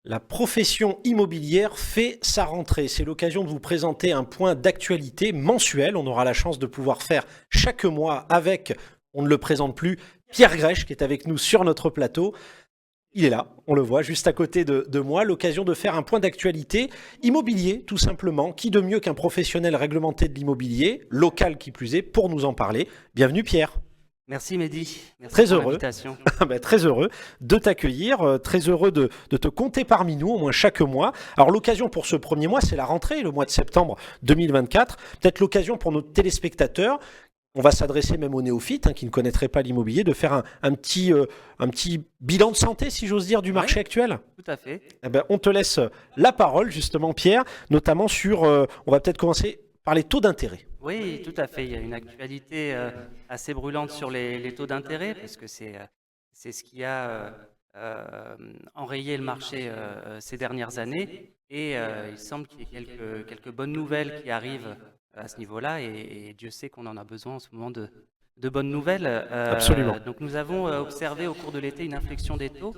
La profession immobilière fait sa rentrée. C'est l'occasion de vous présenter un point d'actualité mensuel. On aura la chance de pouvoir faire chaque mois avec, on ne le présente plus, Pierre Grèche qui est avec nous sur notre plateau. Il est là, on le voit juste à côté de moi. L'occasion de faire un point d'actualité immobilier, tout simplement. Qui de mieux qu'un professionnel réglementé de l'immobilier, local qui plus est, pour nous en parler. Bienvenue Pierre. Merci Mehdi, merci Très pour heureux. l'invitation. Très heureux de t'accueillir, très heureux de te compter parmi nous, au moins chaque mois. Alors l'occasion pour ce premier mois, c'est la rentrée, le mois de septembre 2024. Peut-être l'occasion pour nos téléspectateurs, on va s'adresser même aux néophytes qui ne connaîtraient pas l'immobilier, de faire un petit bilan de santé, si j'ose dire, du Oui, marché actuel. tout à fait. Eh ben, on te laisse la parole, justement, Pierre, notamment sur, on va peut-être commencer par les taux d'intérêt. Oui, tout à fait. Il y a une actualité assez brûlante sur les taux d'intérêt, parce que c'est ce qui a enrayé le marché ces dernières années. Et il semble qu'il y ait quelques bonnes nouvelles qui arrivent à ce niveau-là, et Dieu sait qu'on en a besoin en ce moment de bonnes nouvelles. Absolument. Donc nous avons observé au cours de l'été une inflexion des taux,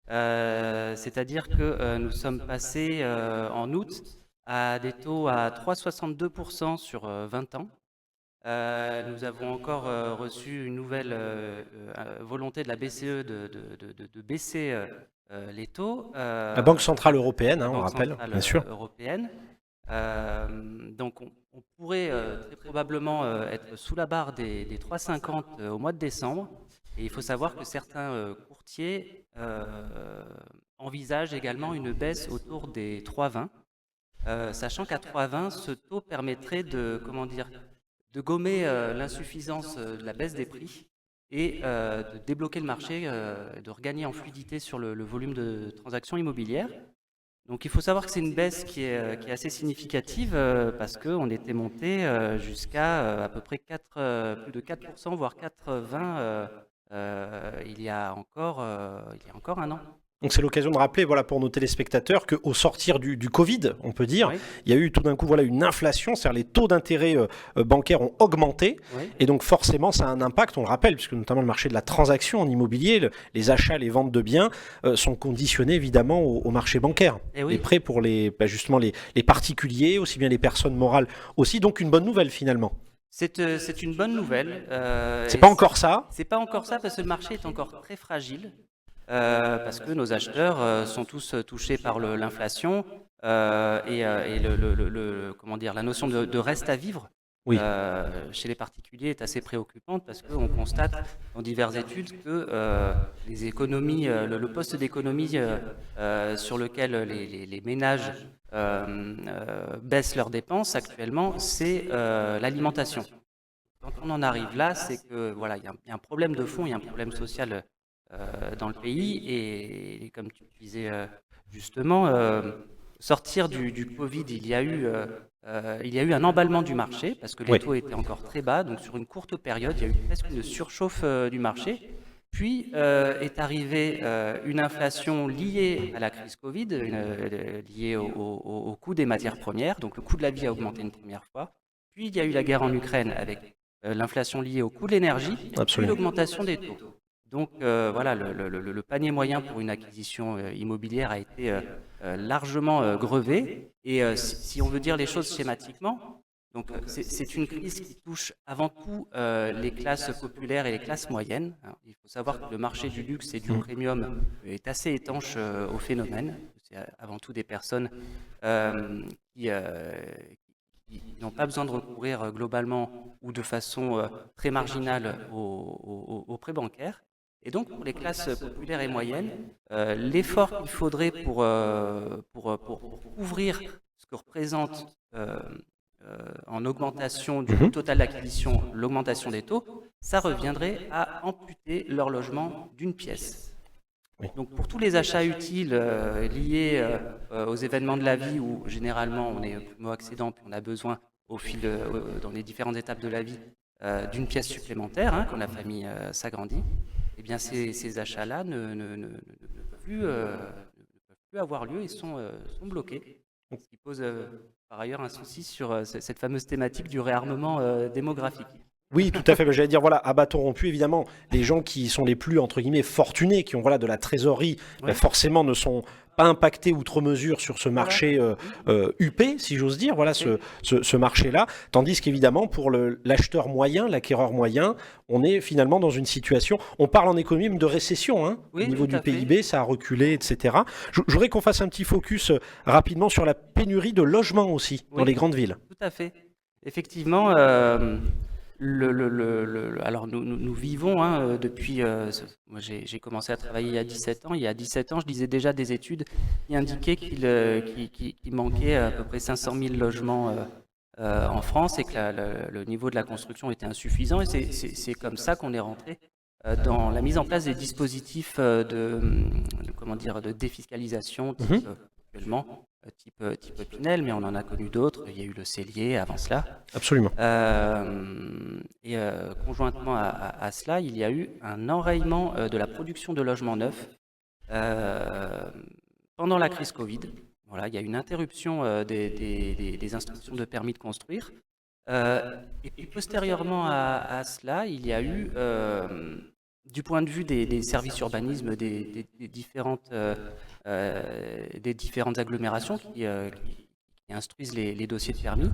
c'est-à-dire que nous sommes passés en août à des taux à 3,62% sur 20 ans. Nous avons encore reçu une nouvelle volonté de la BCE de baisser les taux, La Banque Centrale Européenne, la on Banque rappelle, Centrale bien sûr. Européenne. Donc on pourrait très probablement être sous la barre des 3,50 au mois de décembre. Et il faut savoir que certains courtiers envisagent également une baisse autour des 3,20. Sachant qu'à 3,20, ce taux permettrait de gommer l'insuffisance de la baisse des prix et de débloquer le marché, de regagner en fluidité sur le volume de transactions immobilières. Donc il faut savoir que c'est une baisse qui est assez significative parce qu'on était monté jusqu'à à peu près plus de 4%, voire 4,20 il y a encore un an. Donc c'est l'occasion de rappeler, voilà, pour nos téléspectateurs, qu'au sortir du Covid, on peut dire, Oui, il y a eu tout d'un coup, voilà, une inflation, c'est-à-dire les taux d'intérêt bancaires ont augmenté, oui. et donc forcément ça a un impact, on le rappelle, puisque notamment le marché de la transaction en immobilier, les achats, les ventes de biens sont conditionnés évidemment au marché bancaire. Et Les oui, prêts pour justement les particuliers, aussi bien les personnes morales aussi, donc une bonne nouvelle finalement. c'est une bonne nouvelle. C'est pas encore ça. C'est pas encore ça parce que le marché est encore très fragile. Parce que nos acheteurs sont tous touchés par l'inflation et comment dire, la notion de reste à vivre Oui. chez les particuliers est assez préoccupante parce qu'on constate dans diverses études que les économies, le poste d'économie sur lequel les ménages baissent leurs dépenses actuellement, c'est l'alimentation. Quand on en arrive là, c'est que voilà, il y a un problème de fond, il y a un problème social dans le pays. Et comme tu disais justement, sortir du Covid, il y a eu un emballement du marché parce que les Oui. taux étaient encore très bas. Donc sur une courte période, il y a eu presque une surchauffe du marché. Puis est arrivée une inflation liée à la crise Covid, liée au coût des matières premières. Donc le coût de la vie a augmenté une première fois. Puis il y a eu la guerre en Ukraine avec l'inflation liée au coût de l'énergie, puis Absolument. l'augmentation des taux. Donc voilà, le panier moyen pour une acquisition immobilière a été largement grevé. Et si on veut dire les choses schématiquement, donc c'est une crise qui touche avant tout les classes populaires et les classes moyennes. Alors, il faut savoir que le marché du luxe et du premium est assez étanche au phénomène. C'est avant tout des personnes qui n'ont pas besoin de recourir globalement ou de façon très marginale aux prêts bancaires. Et donc, pour les classes populaires et moyennes, l'effort qu'il faudrait pour couvrir ce que représente en augmentation du coût Mhm. total d'acquisition, l'augmentation des taux, ça reviendrait à amputer leur logement d'une pièce. Oui. Donc pour tous les achats utiles liés aux événements de la vie où généralement on est primo-accédant puis on a besoin dans les différentes étapes de la vie d'une pièce supplémentaire quand la famille s'agrandit, eh bien ces achats-là ne peuvent plus avoir lieu et sont bloqués. Ce qui pose par ailleurs un souci sur cette fameuse thématique du réarmement démographique. Oui, tout à fait. J'allais dire, voilà, à bâton rompu, évidemment, les gens qui sont les plus, entre guillemets, fortunés, qui ont voilà, de la trésorerie, Oui, forcément ne sont pas impactés outre mesure sur ce voilà. marché huppé, si j'ose dire, voilà, Tout à fait. ce marché-là. Tandis qu'évidemment, pour l'acheteur moyen, l'acquéreur moyen, on est finalement dans une situation, on parle en économie même de récession, hein, au Oui, niveau tout du à fait. PIB, ça a reculé, etc. Je voudrais qu'on fasse un petit focus rapidement sur la pénurie de logements aussi dans Oui, les grandes villes. tout à fait. Effectivement, alors nous vivons depuis. Moi, j'ai commencé à travailler il y a 17 ans. Il y a 17 ans, je lisais déjà des études qui indiquaient qu'il manquait à peu près 500 000 logements en France et que le niveau de la construction était insuffisant. Et c'est comme ça qu'on est rentré dans la mise en place des dispositifs comment dire, de défiscalisation, type Mhm, actuellement, type Pinel, mais on en a connu d'autres. Il y a eu le Cellier avant cela. absolument. Conjointement à cela, il y a eu un enrayement de la production de logements neufs euh, pendant la crise Covid. Voilà, il y a eu une interruption des instructions de permis de construire. Et puis postérieurement à cela, il y a eu, du point de vue des services urbanisme des différentes agglomérations qui instruisent les dossiers de permis,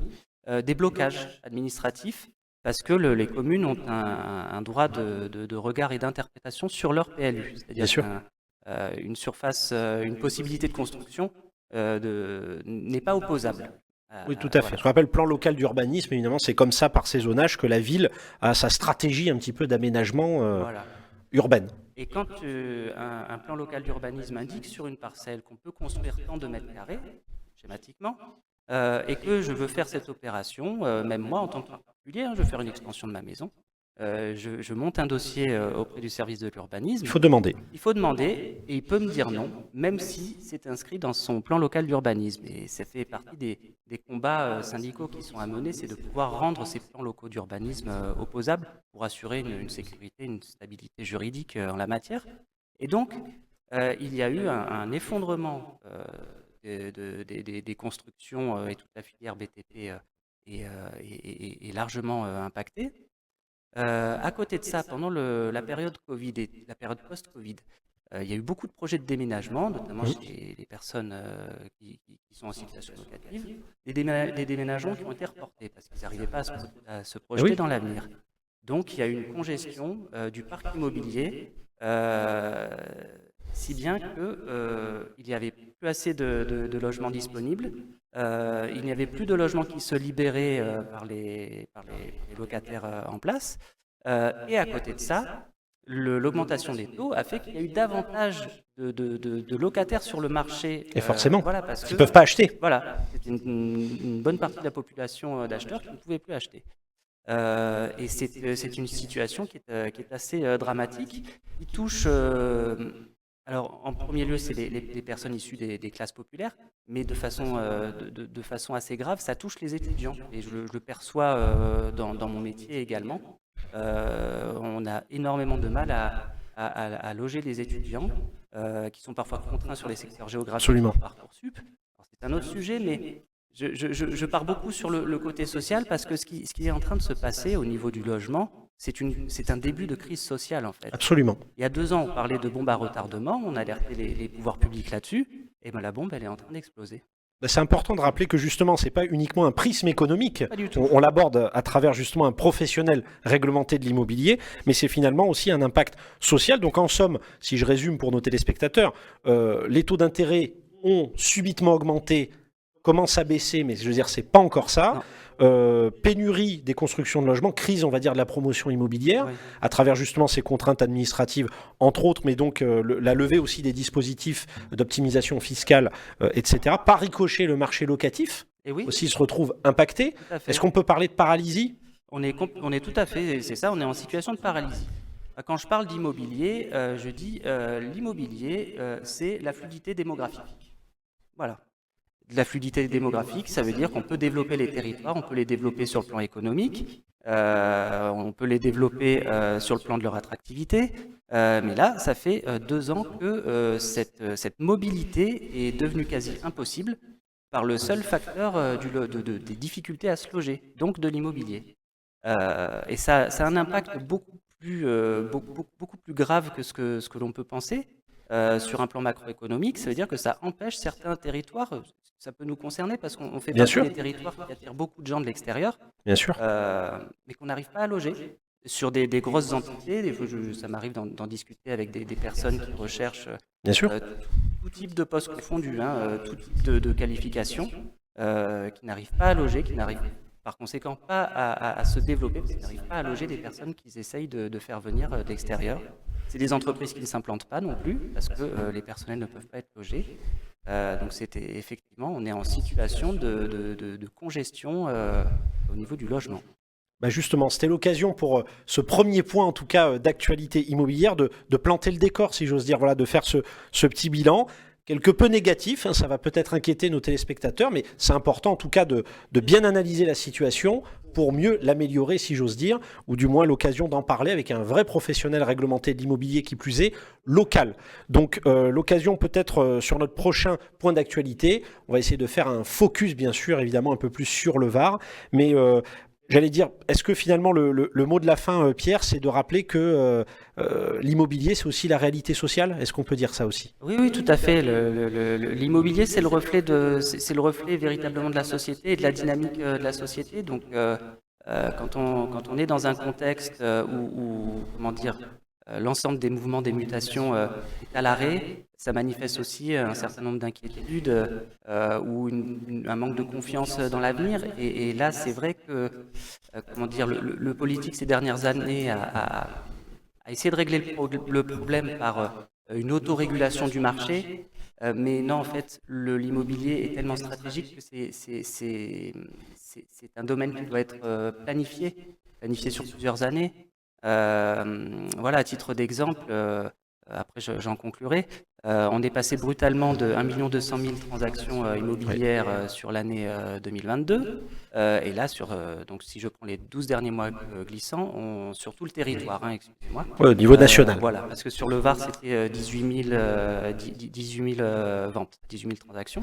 des blocages administratifs parce que les communes ont un droit de regard et d'interprétation sur leur PLU, Bien c'est-à-dire sûr. une surface, une possibilité de construction n'est pas opposable. Oui, tout à fait. Voilà. Ce qu'on appelle plan local d'urbanisme, évidemment, c'est comme ça, par saisonnage, que la ville a sa stratégie un petit peu d'aménagement Voilà. urbaine. Et quand un plan local d'urbanisme indique sur une parcelle qu'on peut construire tant de mètres carrés, schématiquement, et que je veux faire cette opération, même moi en tant que particulier, je veux faire une extension de ma maison, je monte un dossier auprès du service de Il l'urbanisme. faut demander. Il faut demander et il peut me dire non, même si c'est inscrit dans son plan local d'urbanisme. Et ça fait partie des combats syndicaux qui sont à mener, c'est de pouvoir rendre ces plans locaux d'urbanisme opposables pour assurer une sécurité, une stabilité juridique en la matière. Et donc, il y a eu un effondrement des constructions et toute la filière BTP est largement impactée. À côté de ça, pendant la période Covid et la période post-Covid, il y a eu beaucoup de projets de déménagement, notamment Mhm. chez les personnes qui sont en situation locative, des déménagements qui ont été reportés parce qu'ils n'arrivaient pas à se Ah projeter oui, dans l'avenir. Donc il y a eu une congestion du parc immobilier, euh, si bien qu'il n'y avait plus assez de logements disponibles, il n'y avait plus de logements qui se libéraient par les locataires en place. Et à côté de ça, l'augmentation des taux a fait qu'il y a eu davantage de locataires sur le marché. et forcément, Voilà, parce qui que ne peuvent pas acheter. voilà, c'était une bonne partie de la population d'acheteurs qui ne pouvaient plus acheter. Et c'est une situation qui est assez dramatique, qui touche, alors en premier lieu, c'est les personnes issues des classes populaires, mais de façon assez grave, ça touche les étudiants. Et je le perçois dans mon métier également. On a énormément de mal à loger les étudiants, qui sont parfois contraints sur les secteurs géographiques Absolument. par Parcoursup. Alors, c'est un autre sujet, mais je pars beaucoup sur le côté social parce que ce qui est en train de se passer au niveau du logement, c'est un début de crise sociale en fait. Absolument. Il y a 2 ans, on parlait de bombe à retardement, on alertait les pouvoirs publics là-dessus, et ben la bombe, elle est en train d'exploser. Ben, c'est important de rappeler que justement, ce n'est pas uniquement un prisme économique. Pas du tout. On l'aborde à travers justement un professionnel réglementé de l'immobilier, mais c'est finalement aussi un impact social. Donc en somme, si je résume pour nos téléspectateurs, les taux d'intérêt ont subitement augmenté, commencent à baisser, mais je veux dire, c'est pas encore ça. Non. Pénurie des constructions de logements, crise, on va dire, de la promotion immobilière, Oui. à travers justement ces contraintes administratives, entre autres, mais donc la levée aussi des dispositifs d'optimisation fiscale, etc. Par ricochet, le marché locatif Et oui, aussi se retrouve impacté. tout à fait. Est-ce qu'on peut parler de paralysie? On est tout à fait, c'est ça, on est en situation de paralysie. Quand je parle d'immobilier, je dis l'immobilier, c'est la fluidité démographique. Voilà. De la fluidité démographique, ça veut dire qu'on peut développer les territoires, on peut les développer sur le plan économique, on peut les développer sur le plan de leur attractivité, mais là, ça fait 2 ans que cette mobilité est devenue quasi impossible par le seul facteur des difficultés à se loger, donc de l'immobilier. Et ça a un impact beaucoup plus grave que ce que l'on peut penser. Sur un plan macroéconomique, ça veut dire que ça empêche certains territoires, ça peut nous concerner parce qu'on fait Bien partie sûr. des territoires qui attirent beaucoup de gens de l'extérieur, Bien sûr. mais qu'on n'arrive pas à loger. Sur des grosses entités, des fois, ça m'arrive d'en discuter avec des personnes qui recherchent Bien sûr. tout type de postes confondus, tout type de qualifications, qui n'arrivent pas à loger, qui n'arrivent par conséquent pas à se développer, parce qu'ils n'arrivent pas à loger des personnes qu'ils essayent de faire venir de l'extérieur. C'est des entreprises qui ne s'implantent pas non plus, parce que les personnels ne peuvent pas être logés. Donc effectivement, on est en situation de congestion au niveau du logement. Bah justement, c'était l'occasion pour ce premier point, en tout cas, d'actualité immobilière, de planter le décor, si j'ose dire, voilà, de faire ce petit bilan. Quelque peu négatif, hein, ça va peut-être inquiéter nos téléspectateurs, mais c'est important en tout cas de bien analyser la situation pour mieux l'améliorer, si j'ose dire, ou du moins l'occasion d'en parler avec un vrai professionnel réglementé de l'immobilier qui plus est, local. Donc l'occasion peut-être sur notre prochain point d'actualité, on va essayer de faire un focus bien sûr, évidemment un peu plus sur le Var, mais j'allais dire, est-ce que finalement le mot de la fin, Pierre, c'est de rappeler que l'immobilier, c'est aussi la réalité sociale? Est-ce qu'on peut dire ça aussi? Oui, oui, tout à fait. L'immobilier, c'est le reflet véritablement de la société et de la dynamique de la société. Donc, quand on est dans un contexte où comment dire, l'ensemble des mouvements, des mutations est à l'arrêt, ça manifeste aussi un certain nombre d'inquiétudes ou un manque de confiance dans l'avenir. Et là, c'est vrai que comment dire, le politique ces dernières années a essayé de régler le problème par une autorégulation du marché. Mais non, en fait, l'immobilier est tellement stratégique que c'est un domaine qui doit être planifié sur plusieurs années. Voilà, à titre d'exemple, après j'en conclurai, on est passé brutalement de 1 200 000 transactions immobilières sur l'année 2022. Et là, donc si je prends les 12 derniers mois glissants, sur tout le territoire, excusez-moi. Ouais, au niveau national. Voilà, parce que sur le Var, c'était 18 000 ventes, 18 000 transactions.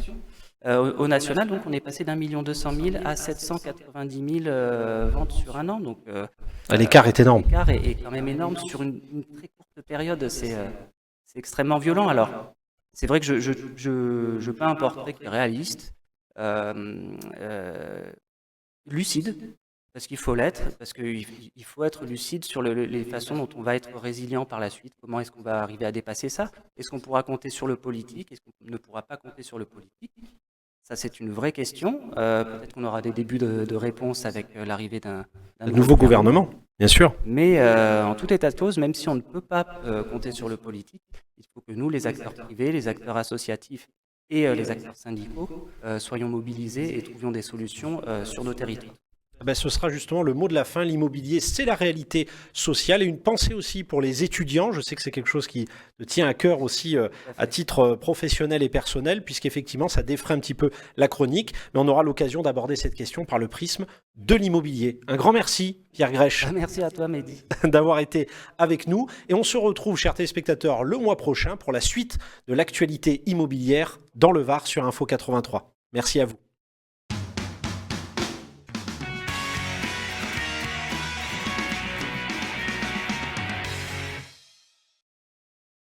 Au national, donc, on est passé d'1 200 000 à 790 000 ventes sur un an. Donc, l'écart est énorme. L'écart est quand même énorme sur une très courte période. C'est extrêmement violent. Alors, c'est vrai que je peins un portrait qui est réaliste, lucide, parce qu'il faut l'être, parce qu'il faut être lucide sur les façons dont on va être résilient par la suite. Comment est-ce qu'on va arriver à dépasser ça? Est-ce qu'on pourra compter sur le politique? Est-ce qu'on ne pourra pas compter sur le politique? Ça, c'est une vraie question. Peut-être qu'on aura des débuts de réponse avec l'arrivée d'un nouveau gouvernement, bien sûr. Mais en tout état de cause, même si on ne peut pas compter sur le politique, il faut que nous, les acteurs privés, les acteurs associatifs et les acteurs syndicaux, soyons mobilisés et trouvions des solutions sur nos territoires. Ben, ce sera justement le mot de la fin. L'immobilier, c'est la réalité sociale. Et une pensée aussi pour les étudiants. Je sais que c'est quelque chose qui te tient à cœur aussi à titre professionnel et personnel, puisqu'effectivement, ça défraie un petit peu la chronique. Mais on aura l'occasion d'aborder cette question par le prisme de l'immobilier. Un grand merci, Pierre Grech. Merci à toi, Mehdi. D'avoir été avec nous. Et on se retrouve, chers téléspectateurs, le mois prochain pour la suite de l'actualité immobilière dans le Var sur Info 83. Merci à vous.